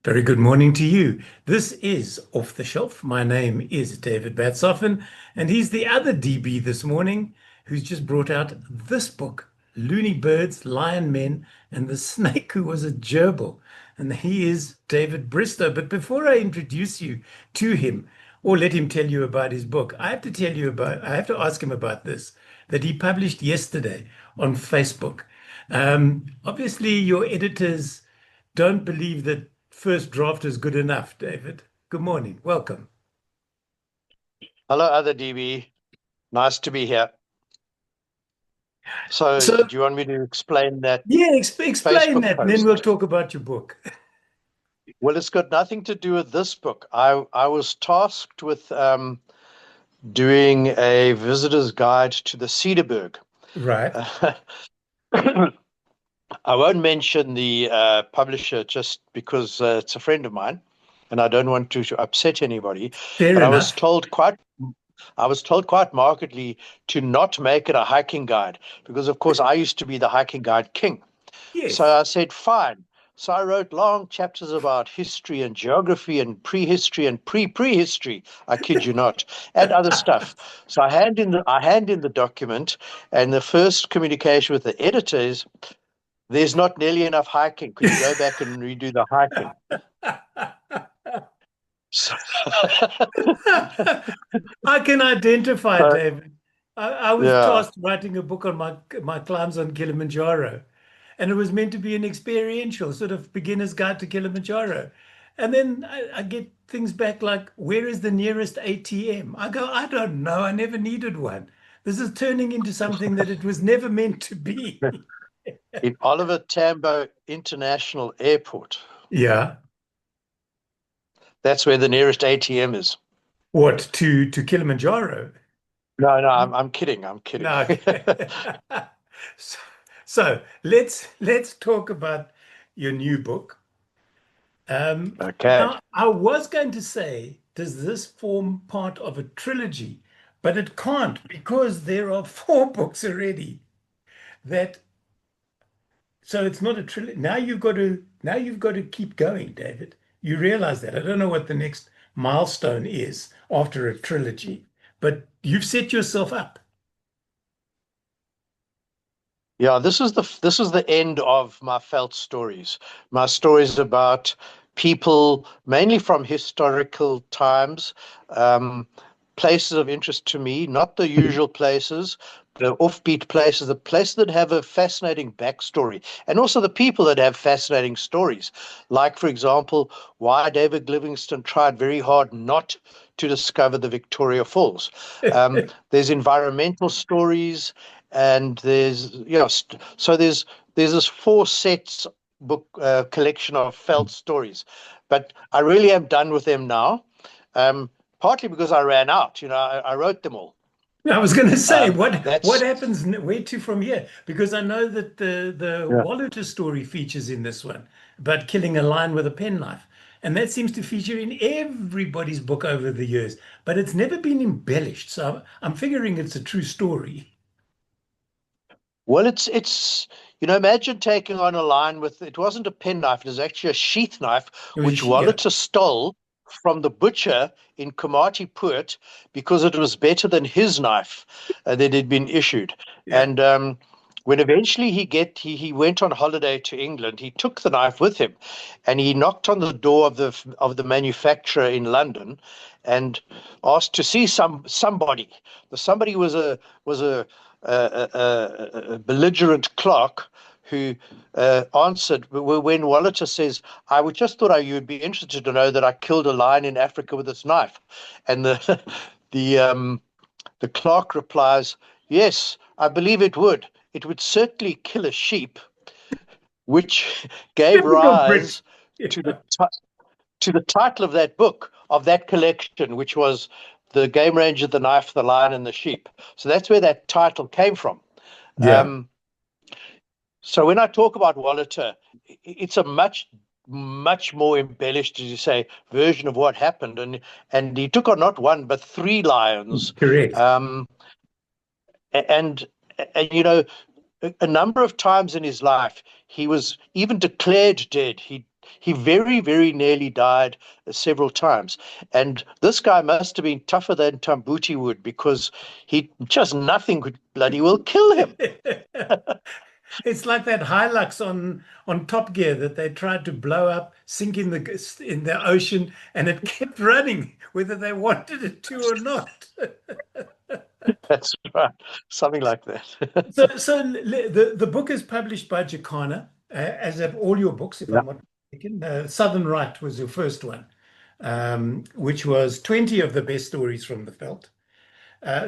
Very good morning to you. This is Off the Shelf. My name is David Bristow, and he's the other DB this morning who's just brought out this book, Looney Birds, Lion Men, and the Snake Who Was a Gerbil. And he is David Bristow. But before I introduce you to him or let him tell you about his book, I have to ask him about this that he published yesterday on Facebook. Obviously, your editors don't believe that first draft is good enough, David. Good morning. Welcome. Hello, other DB. Nice to be here. So, So, do you want me to explain that yeah, explain Facebook that, and then we'll post? talk about your book. Well, it's got nothing to do with this book. I was tasked with doing a visitor's guide to the Cedarburg. Right. I won't mention the publisher just because it's a friend of mine, and I don't want to upset anybody. Fair But enough. I was told quite markedly to not make it a hiking guide because, of course, I used to be the hiking guide king. So Yes. I said, fine. So I wrote long chapters about history and geography and prehistory and prehistory. I kid you not, and other stuff. So I hand in the document, and the first communication with the editor is, "There's not nearly enough hiking. Could you go back and redo the hiking?" So, I can identify, so, David. I was yeah. tasked writing a book on my climbs on Kilimanjaro, and it was meant to be an experiential sort of beginner's guide to Kilimanjaro. And then I get things back like, "Where is the nearest ATM?" I go, "I don't know. I never needed one." This is turning into something that it was never meant to be. In Oliver Tambo International Airport. Yeah. That's where the nearest ATM is. What, to Kilimanjaro? No, I'm kidding. I'm kidding. No, okay. So, so let's talk about your new book. Okay. Now, I was going to say, does this form part of a trilogy? But it can't because there are four books already. That so it's not a trilogy. Now you've got to keep going, David. You realize that. I don't know what the next milestone is after a trilogy, but you've set yourself up. Yeah, this is the end of my felt stories. My stories about people, mainly from historical times, um, places of interest to me, not the usual places, the offbeat places, the places that have a fascinating backstory, and also the people that have fascinating stories. Like, for example, why David Livingstone tried very hard not to discover the Victoria Falls. There's environmental stories, and so there's this four sets book collection of felt stories, but I really am done with them now. Um, Partly because I ran out. I wrote them all. I was going to say, Um, what that's happens, where to from here? Because I know that the Yeah. Wallater story features in this one about killing a lion with a penknife, and that seems to feature in everybody's book over the years, but it's never been embellished. So I'm figuring it's a true story. Well, it's imagine taking on a lion with, it wasn't a penknife, it was actually a sheath knife, It was, which yeah, Wallace stole from the butcher in Komatipoort because it was better than his knife that had been issued. yeah. And when eventually he went on holiday to England, he took the knife with him, and he knocked on the door of the manufacturer in London, and asked to see somebody. The somebody was a belligerent clerk who answered when Wallace says, "I would just thought you would be interested to know that I killed a lion in Africa with this knife," and the the clerk replies, "Yes, I believe it would. It would certainly kill a sheep," which gave Typical Brit. rise to the to the title of that book, of that collection, which was "The Game Ranger, the Knife, the Lion, and the Sheep." So that's where that title came from. Yeah. Um, so when I talk about Wallater, it's a much more embellished, as you say, version of what happened, and he took on not one but three lions, Correct. um, and and a number of times in his life he was even declared dead. He very, very nearly died several times. And this guy must have been tougher than Tambuti would, because he just nothing could bloody well kill him. It's like that Hilux on Top Gear that they tried to blow up, sink in the ocean, and it kept running, whether they wanted it to or not. That's right. Something like that. The book is published by Jacana, as have all your books, if Yeah. I'm not mistaken. Southern Right was your first one, which was 20 of the best stories from the Veld.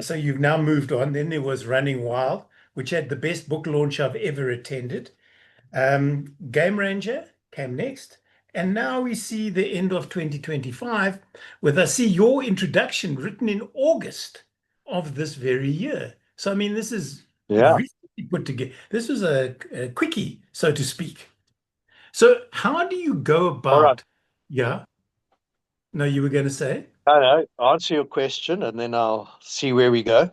So you've now moved on. Then there was Running Wild, which had the best book launch I've ever attended. Game Ranger came next. And now we see the end of 2025, with I see your introduction written in August of this very year. So, I mean, this is Yeah. recently put together. This was a quickie, so to speak. So, how do you go All right. about? Yeah, no, you were going to say? No, no, answer your question and then I'll see where we go.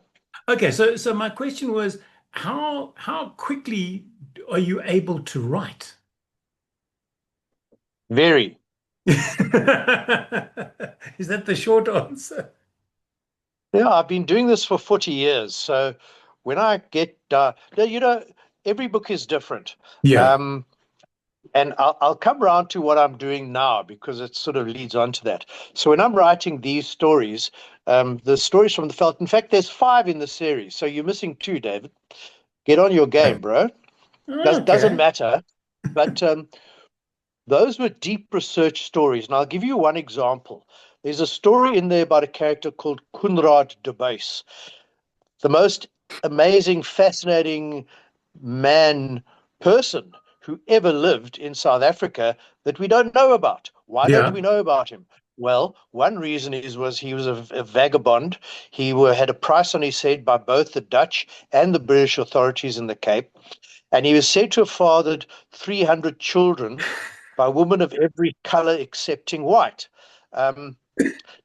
Okay, so my question was, how quickly are you able to write? Very. Is that the short answer? Yeah, I've been doing this for 40 years. So when I get, every book is different. Yeah. And I'll come around to what I'm doing now, because it sort of leads on to that. So when I'm writing these stories, the stories from the Veld, in fact, there's 5 in the series. So you're missing 2, David. Get on your game, bro. Doesn't Okay. matter. But those were deep research stories. And I'll give you one example. There's a story in there about a character called Kunrad de Buys, the most amazing, fascinating person who ever lived in South Africa that we don't know about. Why don't Yeah. we know about him? Well, one reason was he was a vagabond. He had a price on his head by both the Dutch and the British authorities in the Cape. And he was said to have fathered 300 children by women of every color excepting white. Um,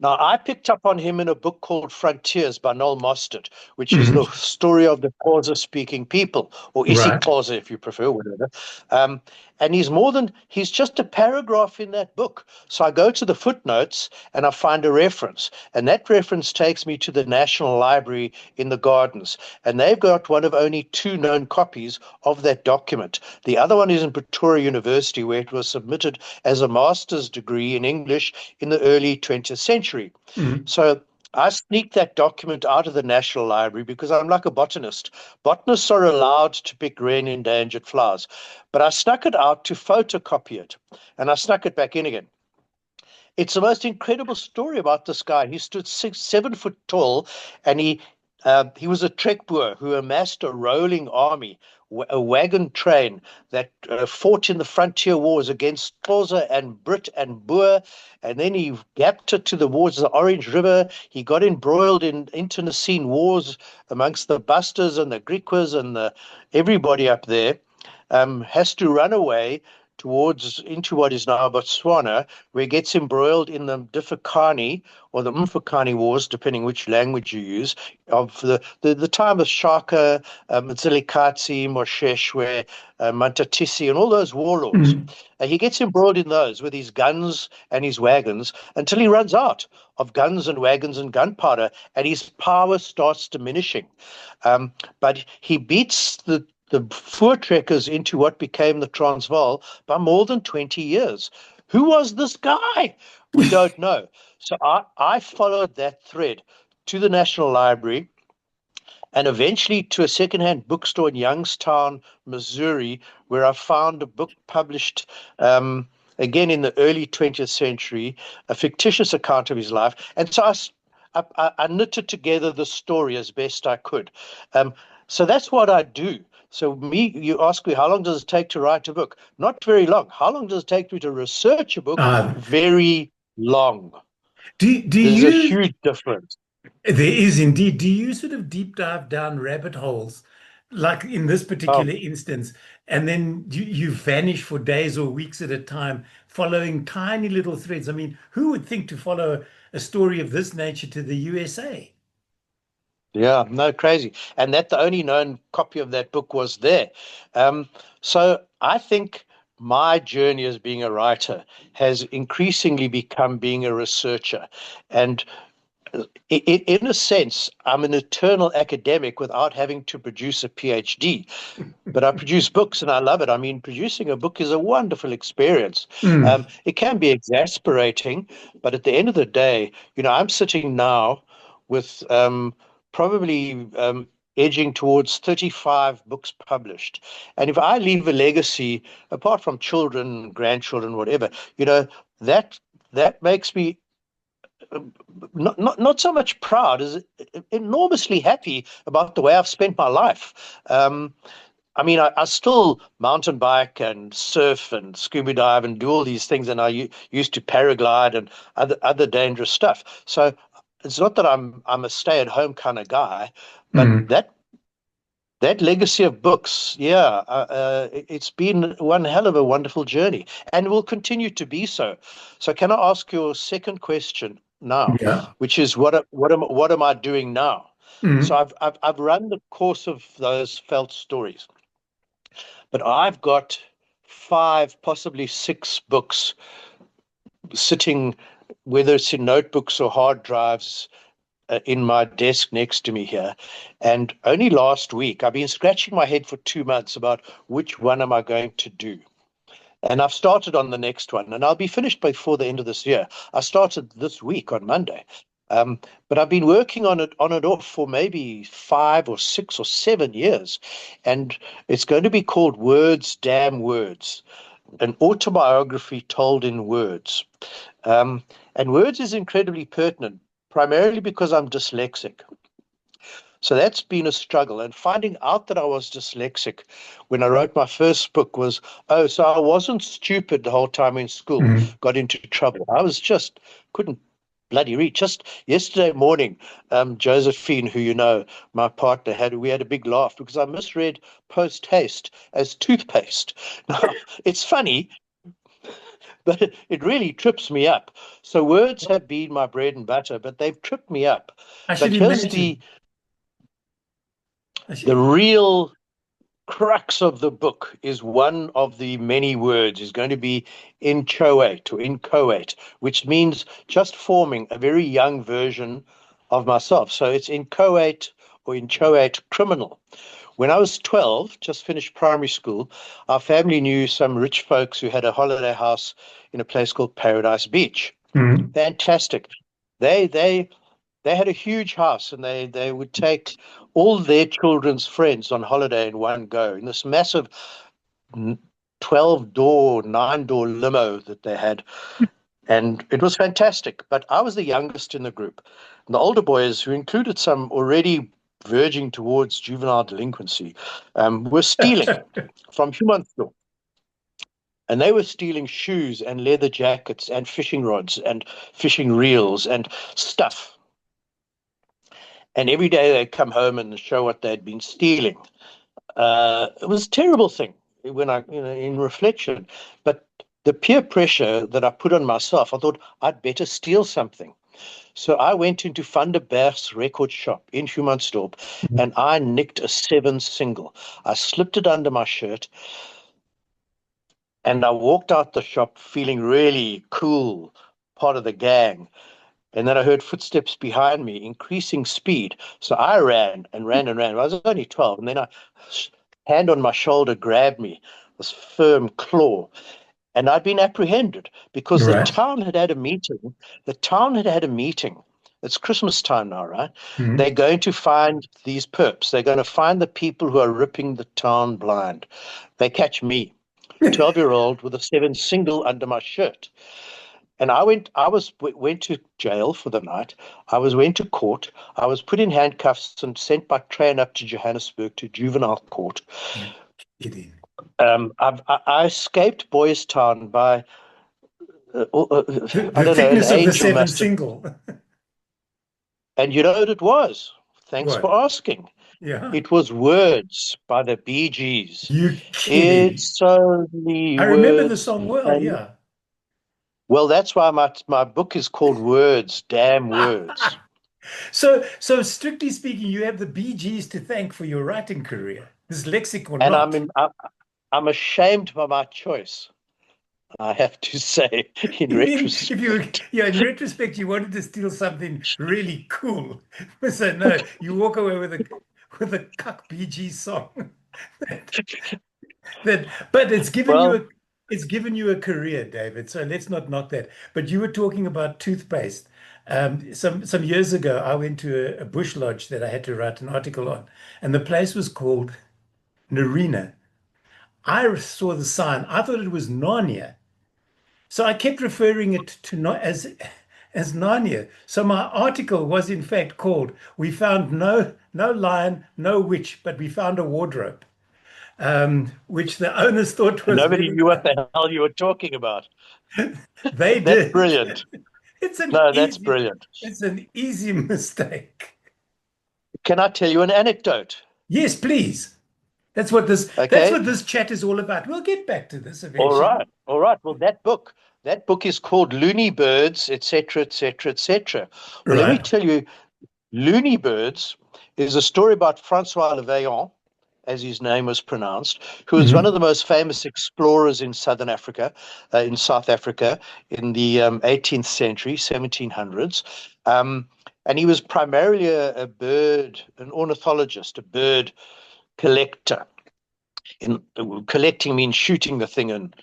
Now, I picked up on him in a book called Frontiers by Noel Mostert, which is the Mhm. story of the Xhosa speaking people, or Right. isiXhosa if you prefer, whatever. And he's just a paragraph in that book. So I go to the footnotes and I find a reference. And that reference takes me to the National Library in the Gardens. And they've got one of only 2 known copies of that document. The other one is in Pretoria University, where it was submitted as a master's degree in English in the early 20th century. Mhm. So I sneaked that document out of the National Library because I'm like a botanist. Botanists are allowed to pick rare and endangered flowers, but I snuck it out to photocopy it, and I snuck it back in again. It's the most incredible story about this guy. He stood 7 foot tall, and he was a trek boer who amassed a rolling army, a wagon train that fought in the frontier wars against Xhosa and Brit and Boer. And then he gapped it to the wars of the Orange River. He got embroiled in internecine wars amongst the Busters and the Griquas and everybody up there. Has to run away into what is now Botswana, where he gets embroiled in the Difakani or the Mfakani wars, depending which language you use, of the time of Shaka, Mtsilikatsi, Mosheshwe, Mantatisi, and all those warlords. Mhm. And he gets embroiled in those with his guns and his wagons until he runs out of guns and wagons and gunpowder, and his power starts diminishing. But he beats the voortrekkers into what became the Transvaal by more than 20 years. Who was this guy? We don't know. So I followed that thread to the National Library and eventually to a secondhand bookstore in Youngstown, Missouri, where I found a book published again in the early 20th century, a fictitious account of his life. And so I knitted together the story as best I could. Um, so that's what I do. So you ask me, how long does it take to write a book? Not very long. How long does it take me to research a book? Uh, Very long. do There's a you huge difference. There is indeed. Do you sort of deep dive down rabbit holes, like in this Oh, particular instance, and then you vanish for days or weeks at a time, following tiny little threads? I mean, who would think to follow a story of this nature to the USA? yeah, no, crazy. And that the only known copy of that book was there. So I think my journey as being a writer has increasingly become being a researcher. And in a sense, I'm an eternal academic without having to produce a PhD. But I produce books and I love it. I mean, producing a book is a wonderful experience. Mm. It can be exasperating, but at the end of the day, I'm sitting now with probably edging towards 35 books published. And if I leave a legacy, apart from children, grandchildren, whatever, that that makes me not so much proud as enormously happy about the way I've spent my life. I mean, I still mountain bike and surf and scuba dive and do all these things, and I used to paraglide and other dangerous stuff. So it's not that I'm a stay-at-home kind of guy, but Mm. that legacy of books, yeah, it's been one hell of a wonderful journey, and will continue to be so. So, can I ask your second question now, Yeah. which is what am I doing now? So, Mm. I've run the course of those felt stories, but I've got five, possibly six books sitting, whether it's in notebooks or hard drives, in my desk next to me here. And only last week, I've been scratching my head for 2 months about which one am I going to do. And I've started on the next one, and I'll be finished before the end of this year. I started this week on Monday. Um, but I've been working on it off for maybe 5 or 6 or 7 years. And it's going to be called Words, Damn Words, an autobiography told in words. Um, and words is incredibly pertinent, primarily because I'm dyslexic. So that's been a struggle. And finding out that I was dyslexic when I wrote my first book was, oh, so I wasn't stupid the whole time in school, Mm. got into trouble. I was just couldn't bloody read. Just yesterday morning, Josephine, who my partner, we had a big laugh because I misread post haste as toothpaste. Now, it's funny, but it really trips me up. So words have been my bread and butter, but they've tripped me up. I should But here's the imagine. I the should, real crux of the book is one of the many words is going to be inchoate or inchoate, which means just forming a very young version of myself. So it's inchoate or inchoate criminal. When I was 12, just finished primary school, our family knew some rich folks who had a holiday house in a place called Paradise Beach. mm. Fantastic. They they had a huge house, and they would take all their children's friends on holiday in one go in this massive 12-door, 9-door limo that they had. And it was fantastic. But I was the youngest in the group. And the older boys, who included some already verging towards juvenile delinquency, were stealing from human store. And they were stealing shoes and leather jackets and fishing rods and fishing reels and stuff. And every day they'd come home and show what they'd been stealing. It was a terrible thing when in reflection. But the peer pressure that I put on myself, I thought I'd better steal something. So I went into Van der Berg's record shop in Humansdorp and I nicked a 7 single. I slipped it under my shirt and I walked out the shop feeling really cool, part of the gang. And then I heard footsteps behind me, increasing speed. So I ran and ran and ran. I was only 12. And then a hand on my shoulder grabbed me, this firm claw. And I'd been apprehended because the Right. town had had a meeting. The town had had a meeting. It's Christmas time now, right? They're Mm. going to find these perps. They're going to find the people who are ripping the town blind. They catch me, 12-year-old with a 7 single under my shirt. And went to jail for the night. Went to court. I was put in handcuffs and sent by train up to Johannesburg to juvenile court. You're kidding. I escaped Boys Town by I The don't know, an thickness of the angel seven must have. single. And you know what it was? Thanks What? for asking. Yeah. It was Words by the Bee Gees. You kidding. It's only I remember the words. song well, And yeah. well, that's why my book is called Words, Damn Words. So strictly speaking, you have the Bee Gees to thank for your writing career, dyslexic or And not. I'm ashamed by my choice, I have to say, in You mean if you, retrospect. yeah, in retrospect, you wanted to steal something really cool. So no, you walk away with a cuck BG song. That, but Well, it's given you a career, David. So let's not knock that. But you were talking about toothpaste. Some years ago, I went to a bush lodge that I had to write an article on, and the place was called Narina. I saw the sign. I thought it was Narnia. So I kept referring it to not as Narnia. So my article was in fact called "We found no lion, no witch, but we found a wardrobe," which the owners thought was nobody very knew what funny. the hell you were talking about. They That's did. brilliant. It's an No, that's easy, brilliant. it's an easy mistake. Can I tell you an anecdote? Yes, please. That's Okay. what this chat is all about. We'll get back to this All eventually. right. All right. Well, that book is called Looney Birds, etc., etc., etc. Well, let me Right. tell you, Looney Birds is a story about Francois Le Vaillant, as his name was pronounced, who was one of Hmm. the most famous explorers in Southern Africa, in South Africa, in the 18th century, 1700s. Um, and he was primarily an ornithologist, a bird collector. In collecting means shooting the thing and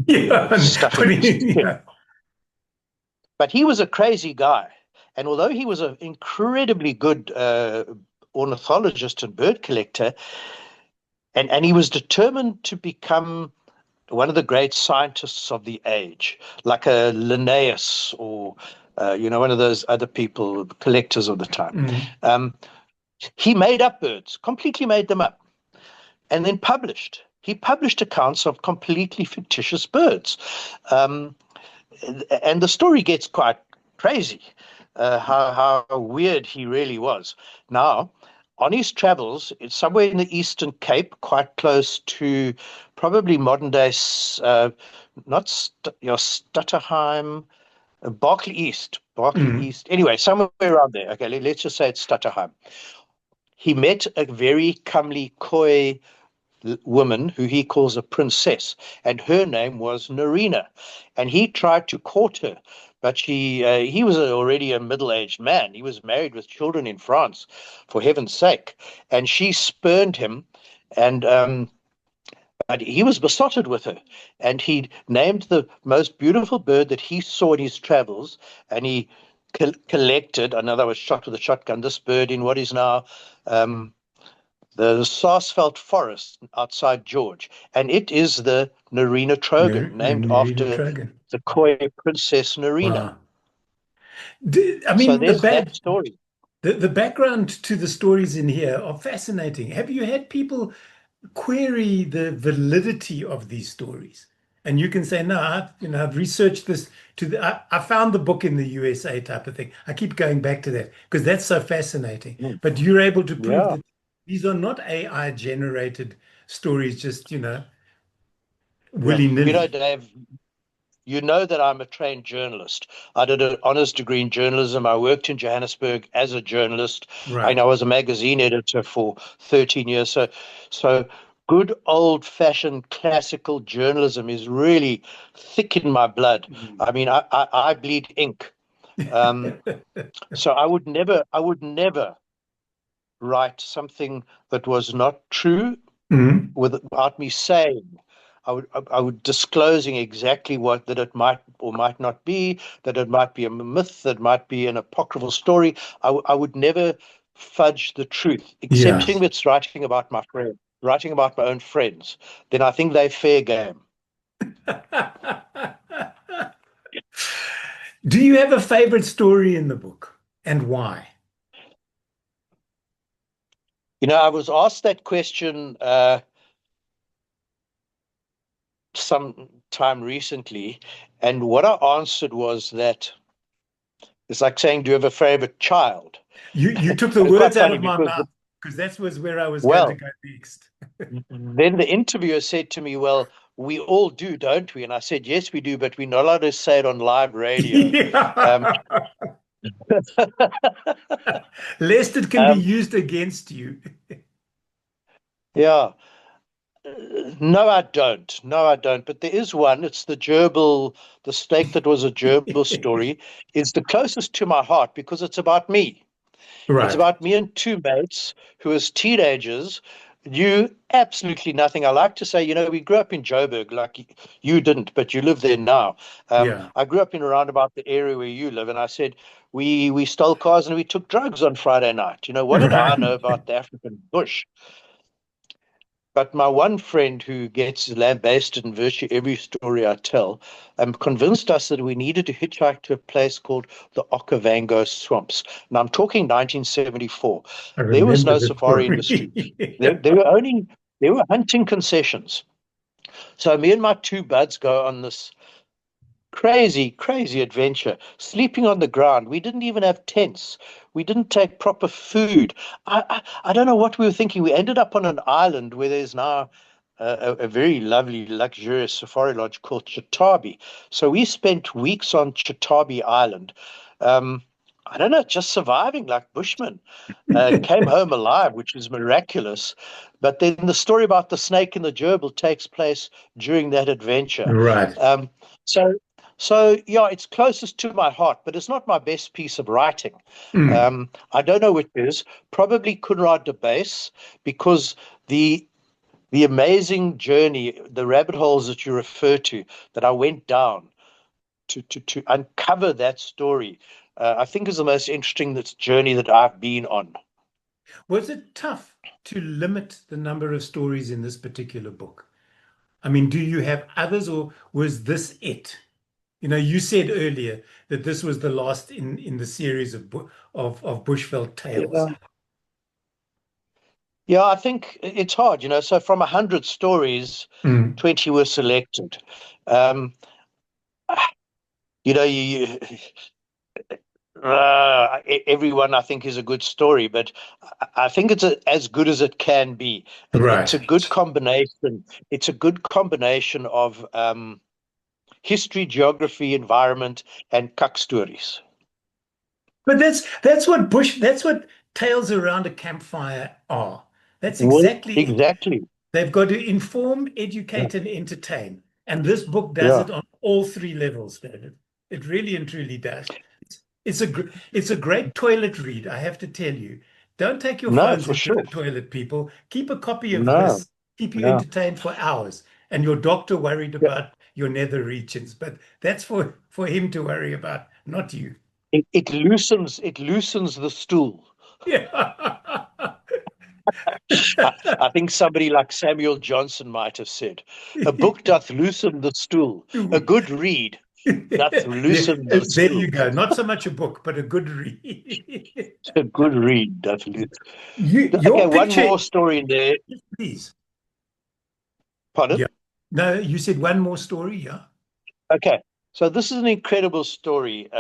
Yeah. stuffing it into tin. Yeah. But he was a crazy guy. And although he was an incredibly good ornithologist and bird collector, and he was determined to become one of the great scientists of the age, like a Linnaeus or one of those other people, collectors of the time. Mm. Um, he made up birds, completely made them up, and then published. He published accounts of completely fictitious birds. Um, and the story gets quite crazy, how weird he really was. Now, on his travels, it's somewhere in the Eastern Cape, quite close to probably modern day, not Stutterheim, Berkeley Mm. East. Anyway, somewhere around there. Okay, let's just say it's Stutterheim. He met a very comely, coy woman who he calls a princess, and her name was Narina. And he tried to court her, but he was already a middle-aged man. He was married with children in France, for heaven's sake. And she spurned him, and but he was besotted with her. And he named the most beautiful bird that he saw in his travels, and he collected, I know that was shot with a shotgun, this bird in what is now um, the Sarsveld Forest outside George, and it is the Narina Trogan, named Nerina after Trogan. the Khoi princess Narina. Wow. I So mean, there's that story. the background to the stories in here are fascinating. Have you had people query the validity of these stories? And you can say, no, I've researched this I found the book in the USA type of thing. I keep going back to that because that's so fascinating. Mm. But you're able to prove Yeah, that these are not AI generated stories, just, yeah. willy-nilly. Dave, you know that I'm a trained journalist. I did an honors degree in journalism. I worked in Johannesburg as a journalist. I Right. was a magazine editor for 13 years. So good old-fashioned classical journalism is really thick in my blood. Mm. I mean, I bleed ink. Um, so I would never write something that was not true Mhm. without me saying. I would disclosing exactly what that it might or might not be, that it might be a myth, that might be an apocryphal story. I would never fudge the truth, Yeah. excepting if it's writing about my own friends. Then I think they're fair game. Do you have a favorite story in the book and why? I was asked that question some time recently, and what I answered was that it's like saying, "Do you have a favorite child?" You took the And quite words out funny of my because, mouth because that was where I was going to well, go next. then the interviewer said to me, "Well, we all do, don't we?" And I said, "Yes, we do, but we're not allowed to say it on live radio." Um, Yeah. Lest it can be um, used against you. yeah. No, I don't. No, I don't. But there is one. It's the gerbil, the snake that was a gerbil story, is the closest to my heart because it's about me. It's Right. about me and two mates who, as teenagers, knew absolutely nothing. I like to say, we grew up in Joburg, like you didn't, but you live there now. Yeah. I grew up in around about the area where you live, and I said we stole cars and we took drugs on Friday night. What did I know Right. about the African bush? But my one friend who gets lambasted in virtually every story I tell, convinced us that we needed to hitchhike to a place called the Okavango Swamps. Now I'm talking 1974. I There was remember no the safari industry. story. There were hunting concessions. So me and my two buds go on this crazy, crazy adventure, sleeping on the ground. We didn't even have tents. We didn't take proper food. I don't know what we were thinking. We ended up on an island where there's now a very lovely, luxurious safari lodge called Chitabi. So we spent weeks on Chitabi Island. Um, I don't know, just surviving like bushmen. Came home alive, which is miraculous. But then the story about the snake and the gerbil takes place during that adventure. Right. Um, so so yeah, it's closest to my heart, but it's not my best piece of writing. Mm. I don't know which is. Probably Kunrad de Base, because the the amazing journey, the rabbit holes that you refer to, that I went down to uncover that story, I think is the most interesting journey that I've been on. Was it tough to limit the number of stories in this particular book? I mean, do you have others or was this it? You said earlier that this was the last in the series of Bushveld Tales. Yeah. Yeah, I think it's hard. So from 100 stories, Mm. 20 were selected. Um, you know, everyone I think is a good story, but I think it's as good as it can be. It's Right. a good combination. It's a good combination of history, geography, environment, and cuck stories. But that's what tales around a campfire are. That's Well, exactly it. exactly. They've got to inform, Yeah. educate, and entertain. And this book does Yeah. it on all three levels, David. It really and truly does. It's a great toilet read, I have to tell you. Don't take your No, phones for into sure. the toilet, people. Keep a copy of No. this. Keep you Yeah. entertained for hours. And your doctor worried Yeah. about your nether regions, but that's for him to worry about, not you. It loosens the stool. Yeah. I think somebody like Samuel Johnson might have said, "A book doth loosen the stool. A good read doth loosen the There you stool. go. Not so much a book, but a good read. A good read doth loosen." Okay, Your one picture, more story in there. please. Pardon? Yeah. No, you said one more story. Yeah. Okay, so this is an incredible story.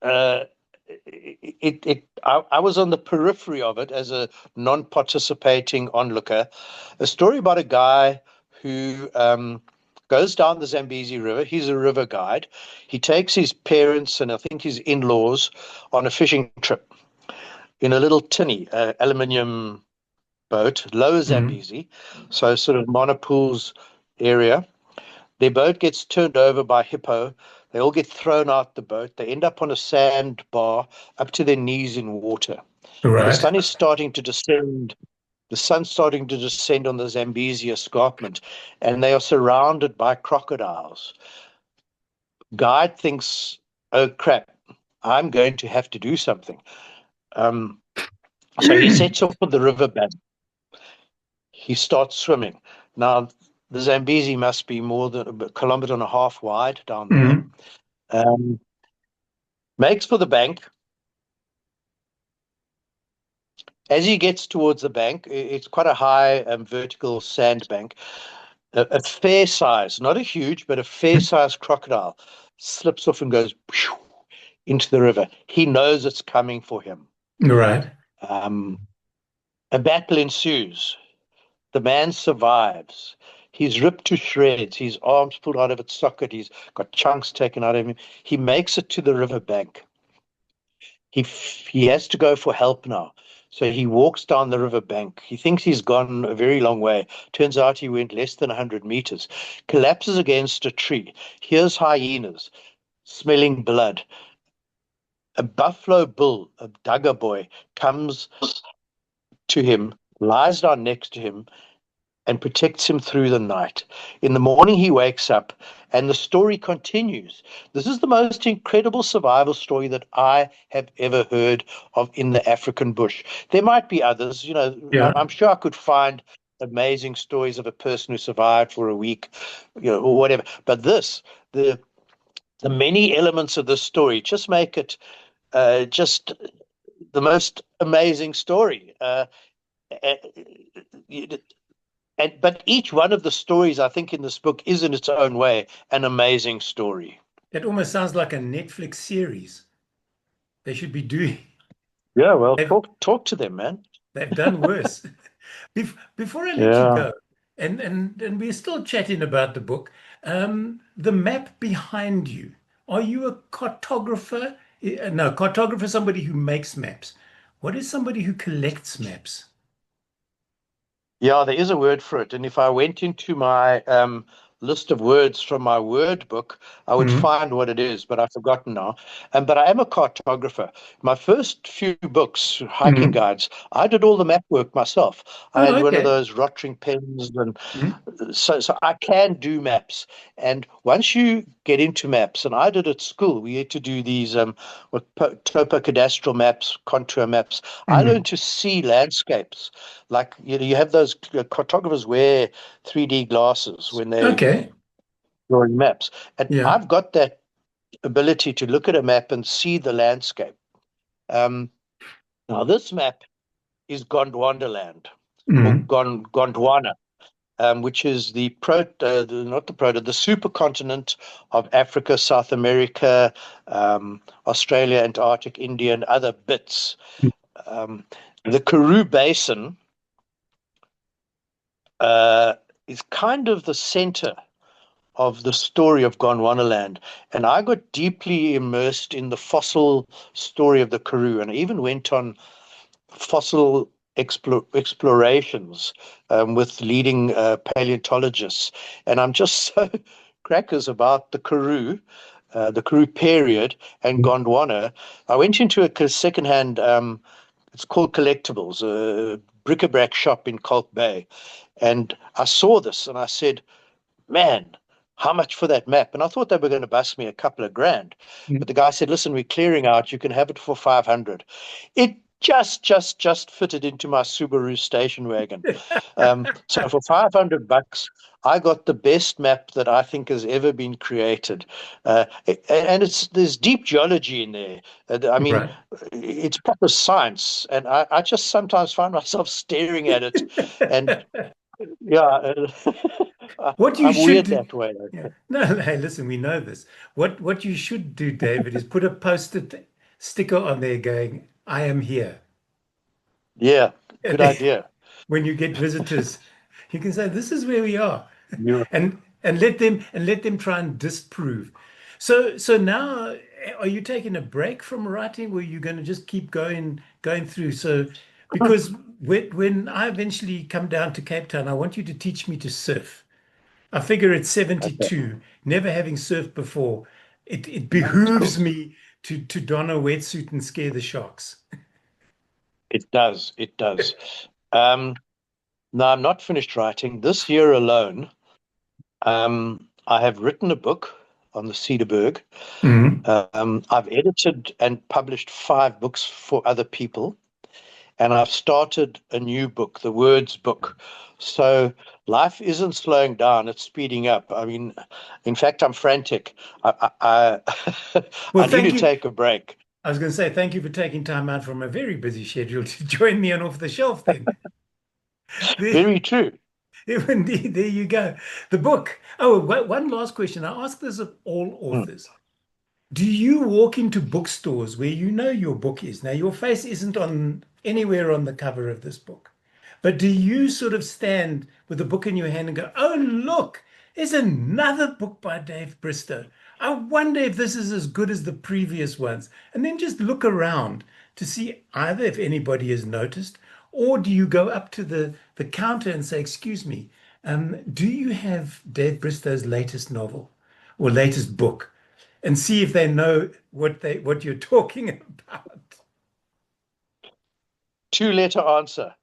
Uh, I was on the periphery of it as a non-participating onlooker. A story about a guy who goes down the Zambezi River. He's a river guide. He takes his parents and I think his in-laws on a fishing trip in a little tinny aluminium boat, lower Mhm. Zambezi, so sort of Monopools area. Their boat gets turned over by hippo. They all get thrown out the boat. They end up on a sandbar up to their knees in water. The Right. sun is starting to descend. The sun's starting to descend on the Zambezi escarpment, and they are surrounded by crocodiles. Guide thinks, "Oh crap, I'm going to have to do something." Um, so he sets off on the riverbank. He starts swimming. Now, the Zambezi must be more than a kilometer and a half wide down there. Mhm. Um, Makes for the bank. As he gets towards the bank, it's quite a high vertical sand bank. A fair size, not a huge, but a fair size crocodile slips off and goes into the river. He knows it's coming for him. Right. Um, a battle ensues. The man survives. He's ripped to shreds, his arms pulled out of its socket, he's got chunks taken out of him. He makes it to the river bank. He has to go for help now. So he walks down the river bank. He thinks he's gone a very long way. Turns out he went less than 100 meters, collapses against a tree, hears hyenas, smelling blood. A buffalo bull, a dugger boy, comes to him, lies down next to him, and protects him through the night. In the morning, he wakes up, and the story continues. This is the most incredible survival story that I have ever heard of in the African bush. There might be others, Yeah. I'm sure I could find amazing stories of a person who survived for a week, or whatever. But the many elements of this story just make it just the most amazing story. Uh, but each one of the stories, I think, in this book is in its own way an amazing story. That almost sounds like a Netflix series. They should be doing. Yeah, well, They've talk to them, man. they've done worse. Before I let you Yeah. go, and we're still chatting about the book, the map behind you. Are you a cartographer? No, cartographer, somebody who makes maps. What is somebody who collects maps? Yeah, there is a word for it. And if I went into my list of words from my word book, I would Mhm. find what it is, but I've forgotten now. But I am a cartographer. My first few books, hiking Mhm. guides, I did all the map work myself. I Oh, had one of okay. those rotring pens, and Mhm. so I can do maps. And once you get into maps, and I did at school, we had to do these topocadastral maps, contour maps. I Mhm. learned to see landscapes. Like, you have those cartographers wear 3D glasses when they're Okay. drawing maps. And Yeah. I've got that ability to look at a map and see the landscape. Um, Now, this map is Gondwanderland or Mhm. Gondwana, which is not the proto, the supercontinent of Africa, South America, Australia, Antarctic, India, and other bits. Um, the Karoo Basin uh, is kind of the center of the story of Gondwanaland. And I got deeply immersed in the fossil story of the Karoo, and I even went on fossil explorations with leading paleontologists. And I'm just so crackers about the Karoo period and Gondwana. I went into a secondhand, it's called Collectibles, a bric-a-brac shop in Kalk Bay. And I saw this and I said, man, how much for that map? And I thought they were going to bust me a couple of grand. But the guy said, listen, we're clearing out. You can have it for 500. It just fitted into my Subaru station wagon. So for 500 bucks, I got the best map that I think has ever been created. And there's deep geology in there. I mean, Right. it's proper science. And I just sometimes find myself staring at it. And yeah, What you I'm should weird do, that way. yeah. No, hey, listen, we know this. What you should do, David, is put a post-it sticker on there going, I am here. Yeah, And good then idea. when you get visitors, you can say, this is where we are. You And let them try and disprove. So now are you taking a break from writing or are you going to just keep going through? So because when I eventually come down to Cape Town, I want you to teach me to surf. I figure at okay? 72, never having surfed before, it That's behooves cool. me to don a wetsuit and scare the sharks. It does. It does. Um, no, I'm not finished writing. This year alone, I have written a book on the Cedarburg. Mhm. I've edited and published 5 books for other people, and I've started a new book, the Words book. So life isn't slowing down; it's speeding up. I mean, in fact, I'm frantic. Well, I need thank to you. take a break. I was going to say thank you for taking time out from a very busy schedule to join me on Off the Shelf then. There, Very true. indeed, there you go. The book. Oh, one last question. I ask this of all Hmm. authors. Do you walk into bookstores where you know your book is? Now, your face isn't on anywhere on the cover of this book, but do you sort of stand with a book in your hand and go, "Oh, look, there's another book by Dave Bristow. I wonder if this is as good as the previous ones." And then just look around to see either if anybody has noticed, or do you go up to the counter and say, "Excuse me, do you have Dave Bristow's latest novel or latest book?" And see if they know what you're talking about. Two-letter answer.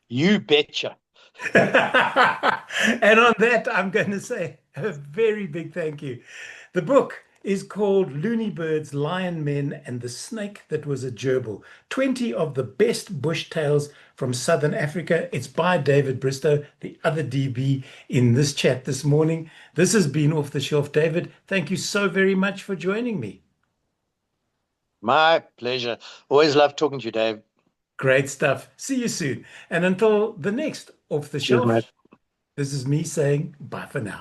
You betcha. And on that, I'm going to say a very big thank you. The book is called Looney Birds, Lion Men, and the Snake That Was a Gerbil, 20 of the best bush tales from Southern Africa. It's by David Bristow, the other DB in this chat this morning. This has been Off the Shelf. David, thank you so very much for joining me. My pleasure. Always love talking to you, Dave. Great stuff. See you soon. And until the next Off the Cheers, mate. Shelf, this is me saying bye for now.